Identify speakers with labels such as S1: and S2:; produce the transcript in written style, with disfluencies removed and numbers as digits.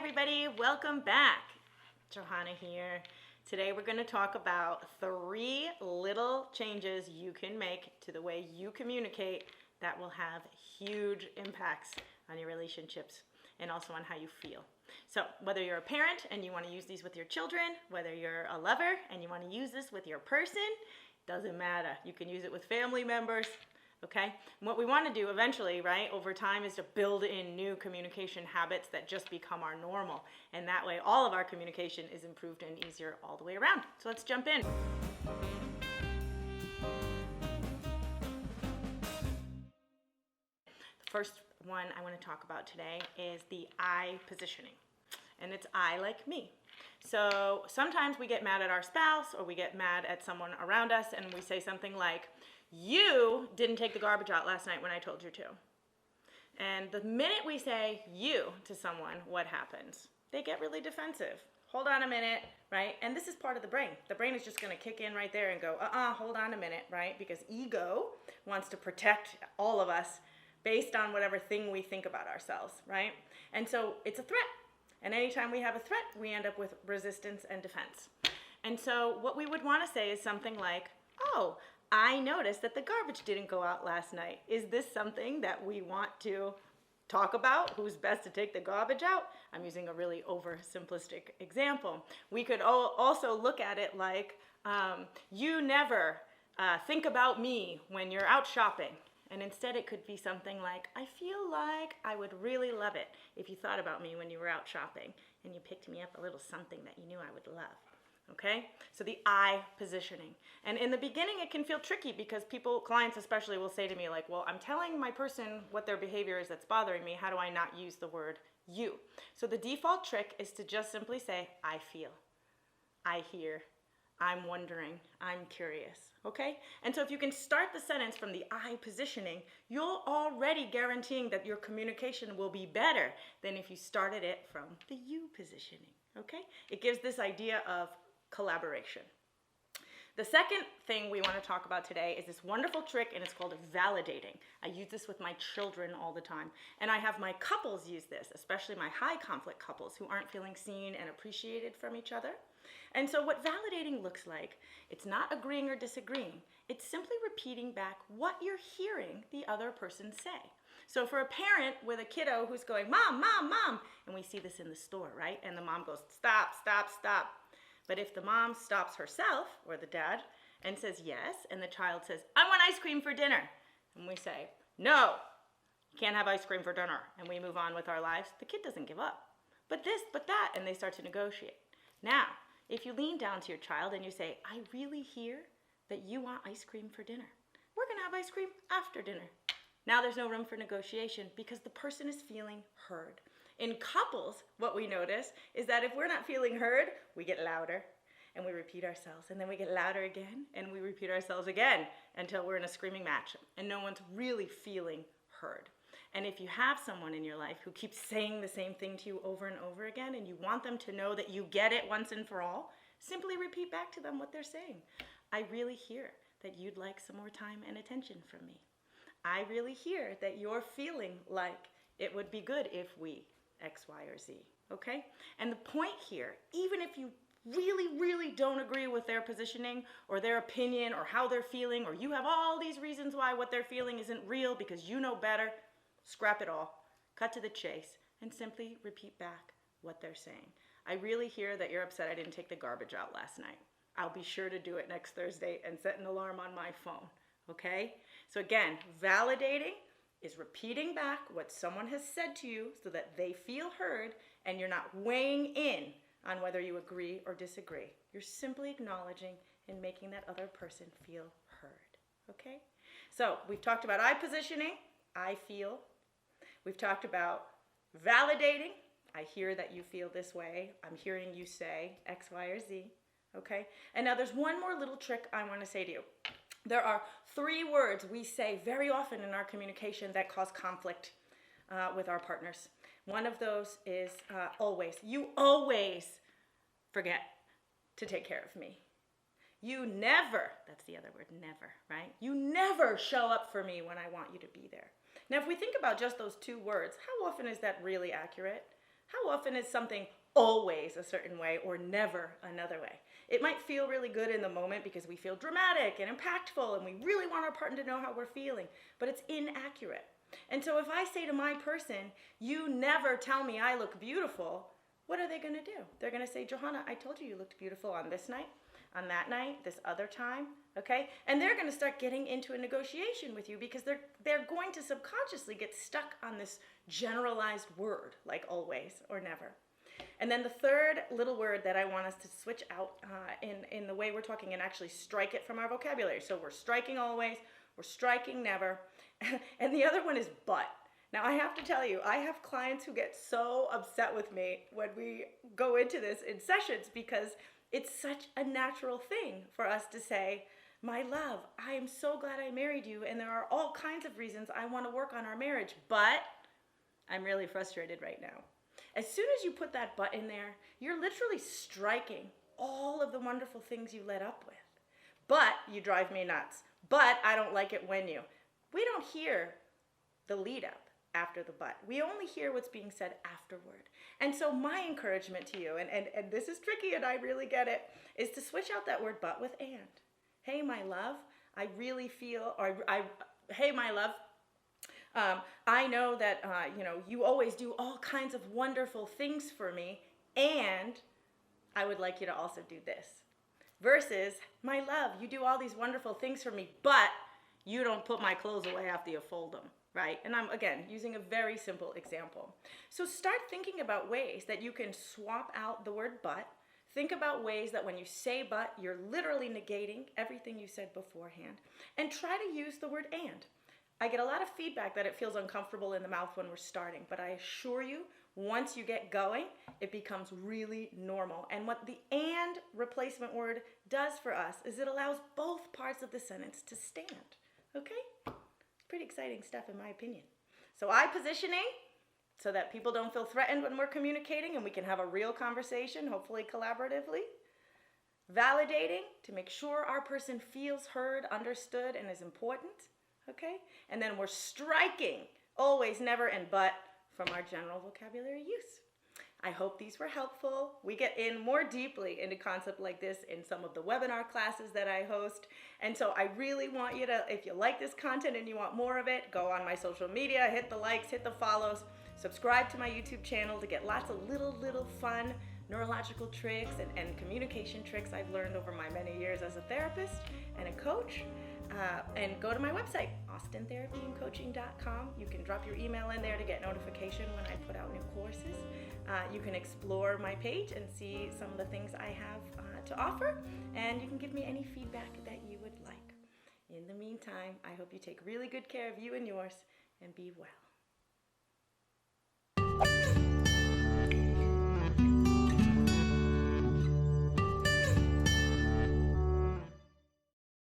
S1: everybody, welcome back. Johanna here. Today we're going to talk about 3 little changes you can make to the way you communicate that will have huge impacts on your relationships and also on how you feel. So whether you're a parent and you want to use these with your children, whether you're a lover and you want to use this with your person, doesn't matter. You can use it with family members. Okay? And what we want to do eventually, right, over time is to build in new communication habits that just become our normal. And that way all of our communication is improved and easier all the way around. So let's jump in. The first one I want to talk about today is the I positioning. And it's I like me. So sometimes we get mad at our spouse or we get mad at someone around us and we say something like, "You didn't take the garbage out last night when I told you to." And the minute we say you to someone, what happens? They get really defensive. Hold on a minute, right? And this is part of the brain. The brain is just going to kick in right there and go, hold on a minute, right? Because ego wants to protect all of us based on whatever thing we think about ourselves, right? And so it's a threat. And anytime we have a threat, we end up with resistance and defense. And so what we would want to say is something like, "Oh, I noticed that the garbage didn't go out last night. Is this something that we want to talk about? Who's best to take the garbage out?" I'm using a really oversimplistic example. We could also look at it like, "You never think about me when you're out shopping." And instead it could be something like, "I feel like I would really love it if you thought about me when you were out shopping and you picked me up a little something that you knew I would love." Okay? So the I positioning. And in the beginning it can feel tricky because clients especially will say to me like, "Well, I'm telling my person what their behavior is that's bothering me. How do I not use the word you?" So the default trick is to just simply say, "I feel, I hear, I'm wondering, I'm curious." Okay? And so if you can start the sentence from the I positioning, you're already guaranteeing that your communication will be better than if you started it from the you positioning. Okay? It gives this idea of collaboration. The second thing we want to talk about today is this wonderful trick, and it's called validating. I use this with my children all the time. And I have my couples use this, especially my high conflict couples who aren't feeling seen and appreciated from each other. And so what validating looks like, it's not agreeing or disagreeing. It's simply repeating back what you're hearing the other person say. So for a parent with a kiddo who's going, "Mom, mom, mom," and we see this in the store, right? And the mom goes, "Stop, stop, stop." But if the mom stops herself, or the dad, and says yes, and the child says, "I want ice cream for dinner," and we say, "No, you can't have ice cream for dinner," and we move on with our lives, the kid doesn't give up. But this, but that, and they start to negotiate. Now, if you lean down to your child and you say, "I really hear that you want ice cream for dinner. We're going to have ice cream after dinner." Now there's no room for negotiation because the person is feeling heard. In couples, what we notice is that if we're not feeling heard, we get louder and we repeat ourselves, and then we get louder again and we repeat ourselves again until we're in a screaming match and no one's really feeling heard. And if you have someone in your life who keeps saying the same thing to you over and over again and you want them to know that you get it once and for all, simply repeat back to them what they're saying. "I really hear that you'd like some more time and attention from me. I really hear that you're feeling like it would be good if we X, Y, or Z." Okay? And the point here, even if you really, really don't agree with their positioning or their opinion or how they're feeling, or you have all these reasons why what they're feeling isn't real because you know better, scrap it all, cut to the chase, and simply repeat back what they're saying. "I really hear that you're upset I didn't take the garbage out last night. I'll be sure to do it next Thursday and set an alarm on my phone." Okay? So again, validating is repeating back what someone has said to you so that they feel heard and you're not weighing in on whether you agree or disagree. You're simply acknowledging and making that other person feel heard. Okay? So we've talked about I positioning, I feel. We've talked about validating. I hear that you feel this way. I'm hearing you say X, Y, or Z. Okay? And now there's one more little trick I want to say to you. There are 3 words we say very often in our communication that cause conflict with our partners. One of those is always. "You always forget to take care of me. You never," that's the other word, never, right? "You never show up for me when I want you to be there." Now, if we think about just those 2 words, how often is that really accurate? How often is something always a certain way or never another way? It might feel really good in the moment because we feel dramatic and impactful and we really want our partner to know how we're feeling, but it's inaccurate. And so if I say to my person, you never tell me I look beautiful, what are they going to do? They're going to say, Johanna, I told you looked beautiful on this night, on that night, this other time, okay? And they're going to start getting into a negotiation with you because they're going to subconsciously get stuck on this generalized word like always or never. And then the third little word that I want us to switch out in the way we're talking and actually strike it from our vocabulary. So we're striking always, we're striking never, and the other one is but. Now I have to tell you, I have clients who get so upset with me when we go into this in sessions because it's such a natural thing for us to say, my love, I am so glad I married you and there are all kinds of reasons I want to work on our marriage, but I'm really frustrated right now. As soon as you put that but in there, you're literally striking all of the wonderful things you led up with. But you drive me nuts. But I don't like it when you. We don't hear the lead up after the but. We only hear what's being said afterward. And so my encouragement to you, and this is tricky and I really get it, is to switch out that word but with and. Hey, my love, I really feel, hey, my love, I know that, you always do all kinds of wonderful things for me, and I would like you to also do this. Versus, my love, you do all these wonderful things for me, but you don't put my clothes away after you fold them, right? And I'm, again, using a very simple example. So start thinking about ways that you can swap out the word but. Think about ways that when you say but, you're literally negating everything you said beforehand. And try to use the word and. I get a lot of feedback that it feels uncomfortable in the mouth when we're starting, but I assure you, once you get going, it becomes really normal. And what the and replacement word does for us is it allows both parts of the sentence to stand, okay? Pretty exciting stuff in my opinion. So I positioning so that people don't feel threatened when we're communicating and we can have a real conversation, hopefully collaboratively. Validating to make sure our person feels heard, understood, and is important. Okay? And then we're striking always, never, and but from our general vocabulary use. I hope these were helpful. We get in more deeply into concepts like this in some of the webinar classes that I host. And so I really want you to, if you like this content and you want more of it, go on my social media, hit the likes, hit the follows, subscribe to my YouTube channel to get lots of little fun neurological tricks and communication tricks I've learned over my many years as a therapist and a coach. And go to my website, austin-therapyandcoaching.com. You can drop your email in there to get notification when I put out new courses. You can explore my page and see some of the things I have to offer, and you can give me any feedback that you would like. In the meantime, I hope you take really good care of you and yours, and be well.